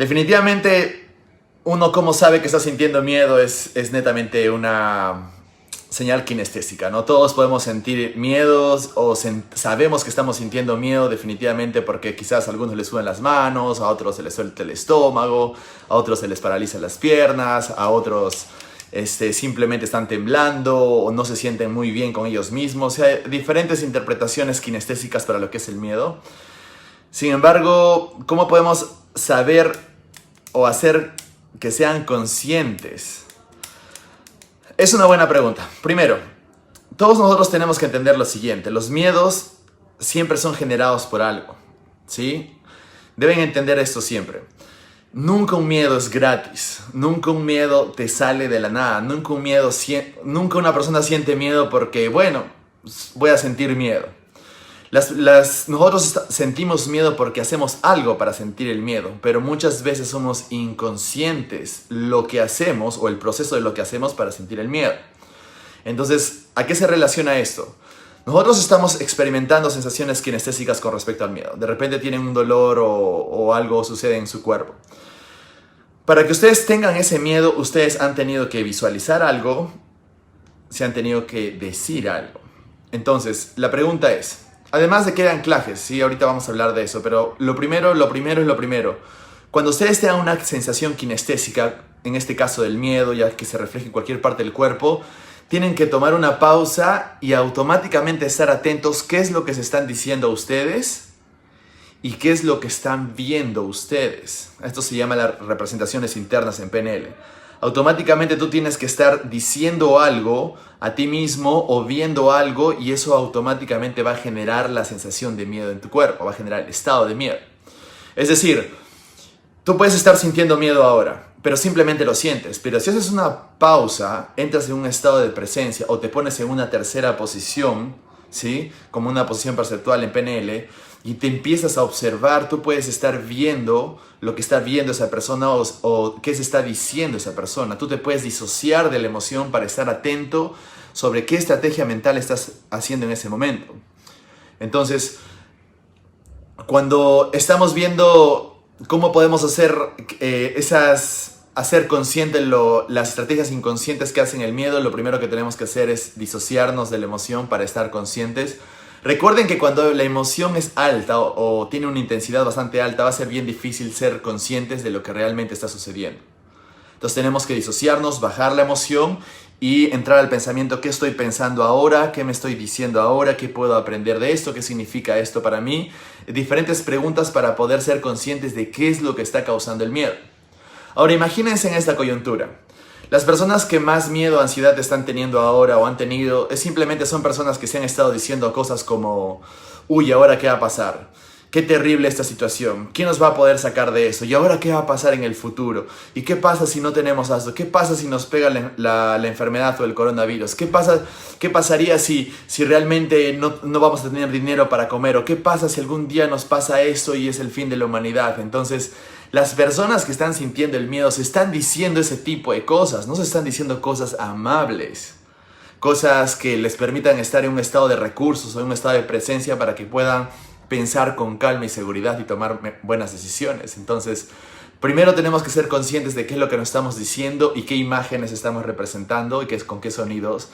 Definitivamente, uno como sabe que está sintiendo miedo es netamente una señal kinestésica, ¿no? Todos podemos sentir miedos o sabemos que estamos sintiendo miedo definitivamente porque quizás a algunos les suben las manos, a otros se les suelta el estómago, a otros se les paralizan las piernas, a otros simplemente están temblando o no se sienten muy bien con ellos mismos. O sea, hay diferentes interpretaciones kinestésicas para lo que es el miedo. Sin embargo, ¿cómo podemos saber o hacer que sean conscientes? Es una buena pregunta. Primero, todos nosotros tenemos que entender lo siguiente. Los miedos siempre son generados por algo, ¿sí? Deben entender esto siempre. Nunca un miedo es gratis. Nunca un miedo te sale de la nada. Nunca una persona siente miedo porque, bueno, voy a sentir miedo. Nosotros sentimos miedo porque hacemos algo para sentir el miedo, pero muchas veces somos inconscientes lo que hacemos o el proceso de lo que hacemos para sentir el miedo. Entonces, ¿a qué se relaciona esto? Nosotros estamos experimentando sensaciones kinestésicas con respecto al miedo. De repente tienen un dolor o algo sucede en su cuerpo. Para que ustedes tengan ese miedo, ustedes han tenido que visualizar algo, se han tenido que decir algo. Entonces, la pregunta es, además de que hay anclajes, sí, ahorita vamos a hablar de eso, pero lo primero es lo primero. Cuando ustedes tengan una sensación kinestésica, en este caso del miedo, ya que se refleja en cualquier parte del cuerpo, tienen que tomar una pausa y automáticamente estar atentos qué es lo que se están diciendo a ustedes y qué es lo que están viendo ustedes. Esto se llama las representaciones internas en PNL. Automáticamente tú tienes que estar diciendo algo a ti mismo o viendo algo y eso automáticamente va a generar la sensación de miedo en tu cuerpo, va a generar el estado de miedo. Es decir, tú puedes estar sintiendo miedo ahora, pero simplemente lo sientes. Pero si haces una pausa, entras en un estado de presencia o te pones en una tercera posición, ¿sí? Como una posición perceptual en PNL, y te empiezas a observar, tú puedes estar viendo lo que está viendo esa persona o qué se está diciendo esa persona. Tú te puedes disociar de la emoción para estar atento sobre qué estrategia mental estás haciendo en ese momento. Entonces, cuando estamos viendo cómo podemos hacer hacer consciente las estrategias inconscientes que hacen el miedo, lo primero que tenemos que hacer es disociarnos de la emoción para estar conscientes. Recuerden que cuando la emoción es alta o tiene una intensidad bastante alta, va a ser bien difícil ser conscientes de lo que realmente está sucediendo. Entonces tenemos que disociarnos, bajar la emoción y entrar al pensamiento: ¿qué estoy pensando ahora? ¿Qué me estoy diciendo ahora? ¿Qué puedo aprender de esto? ¿Qué significa esto para mí? Diferentes preguntas para poder ser conscientes de qué es lo que está causando el miedo. Ahora imagínense en esta coyuntura. Las personas que más miedo o ansiedad están teniendo ahora o han tenido, simplemente son personas que se han estado diciendo cosas como: uy, ¿ahora qué va a pasar? Qué terrible esta situación. ¿Quién nos va a poder sacar de eso? ¿Y ahora qué va a pasar en el futuro? ¿Y qué pasa si no tenemos esto? ¿Qué pasa si nos pega la enfermedad o el coronavirus? ¿Qué pasaría si realmente no vamos a tener dinero para comer? ¿O qué pasa si algún día nos pasa esto y es el fin de la humanidad? Entonces, las personas que están sintiendo el miedo se están diciendo ese tipo de cosas. No se están diciendo cosas amables. Cosas que les permitan estar en un estado de recursos o en un estado de presencia para que puedan pensar con calma y seguridad y tomar buenas decisiones. Entonces, primero tenemos que ser conscientes de qué es lo que nos estamos diciendo y qué imágenes estamos representando y con qué sonidos.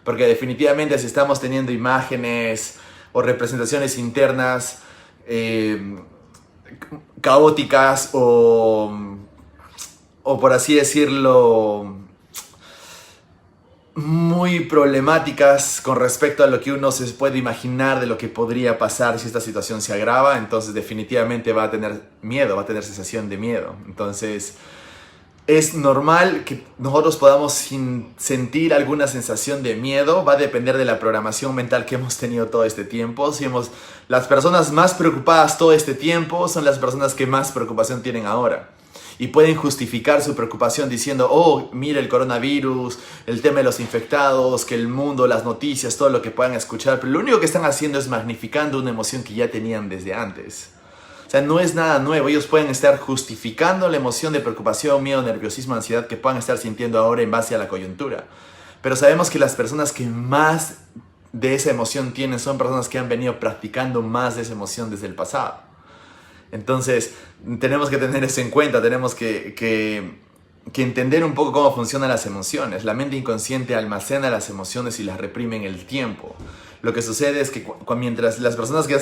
Porque definitivamente si estamos teniendo imágenes o representaciones internas caóticas o por así decirlo, muy problemáticas con respecto a lo que uno se puede imaginar de lo que podría pasar si esta situación se agrava, entonces definitivamente va a tener miedo, va a tener sensación de miedo. Entonces es normal que nosotros podamos sentir alguna sensación de miedo, va a depender de la programación mental que hemos tenido todo este tiempo. Las personas más preocupadas todo este tiempo son las personas que más preocupación tienen ahora. Y pueden justificar su preocupación diciendo: oh, mira el coronavirus, el tema de los infectados, que el mundo, las noticias, todo lo que puedan escuchar. Pero lo único que están haciendo es magnificando una emoción que ya tenían desde antes. O sea, no es nada nuevo. Ellos pueden estar justificando la emoción de preocupación, miedo, nerviosismo, ansiedad que puedan estar sintiendo ahora en base a la coyuntura. Pero sabemos que las personas que más de esa emoción tienen son personas que han venido practicando más de esa emoción desde el pasado. Entonces, tenemos que tener eso en cuenta, tenemos que entender un poco cómo funcionan las emociones. La mente inconsciente almacena las emociones y las reprime en el tiempo. Lo que sucede es que mientras las personas que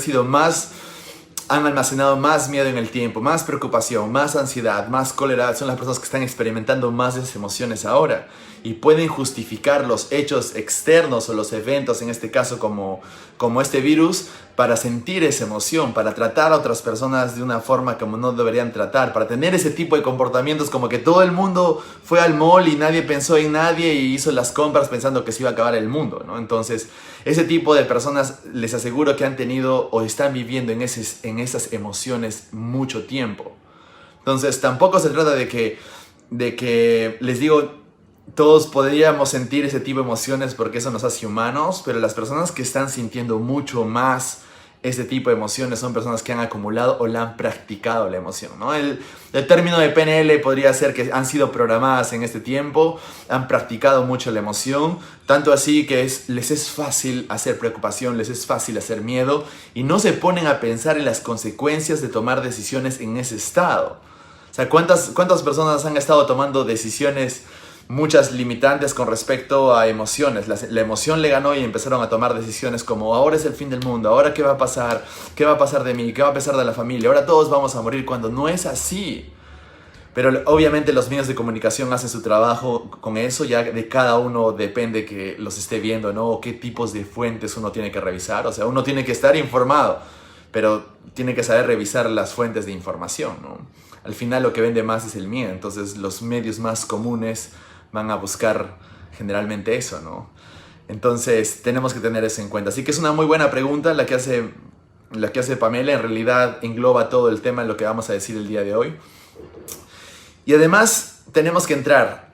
han almacenado más miedo en el tiempo, más preocupación, más ansiedad, más cólera, son las personas que están experimentando más de esas emociones ahora y pueden justificar los hechos externos o los eventos, en este caso como este virus, para sentir esa emoción, para tratar a otras personas de una forma como no deberían tratar, para tener ese tipo de comportamientos como que todo el mundo fue al mall y nadie pensó en nadie y hizo las compras pensando que se iba a acabar el mundo, ¿no? Entonces, ese tipo de personas les aseguro que han tenido o están viviendo en esas emociones mucho tiempo. Entonces, tampoco se trata de que les digo, todos podríamos sentir ese tipo de emociones porque eso nos hace humanos, pero las personas que están sintiendo mucho más ese tipo de emociones son personas que han acumulado o la han practicado la emoción, ¿no? El término de PNL podría ser que han sido programadas en este tiempo, han practicado mucho la emoción, tanto así que les es fácil hacer preocupación, les es fácil hacer miedo y no se ponen a pensar en las consecuencias de tomar decisiones en ese estado. O sea, ¿cuántas personas han estado tomando decisiones muchas limitantes con respecto a emociones? La emoción le ganó y empezaron a tomar decisiones como ahora es el fin del mundo, ahora qué va a pasar, qué va a pasar de mí, qué va a pasar de la familia, ahora todos vamos a morir, cuando no es así. Pero obviamente los medios de comunicación hacen su trabajo con eso, ya de cada uno depende que los esté viendo, ¿no? O qué tipos de fuentes uno tiene que revisar. O sea, uno tiene que estar informado, pero tiene que saber revisar las fuentes de información, ¿no? Al final lo que vende más es el miedo, entonces los medios más comunes van a buscar generalmente eso, ¿no? Entonces tenemos que tener eso en cuenta. Así que es una muy buena pregunta la que hace Pamela. En realidad engloba todo el tema en lo que vamos a decir el día de hoy. Y además tenemos que entrar.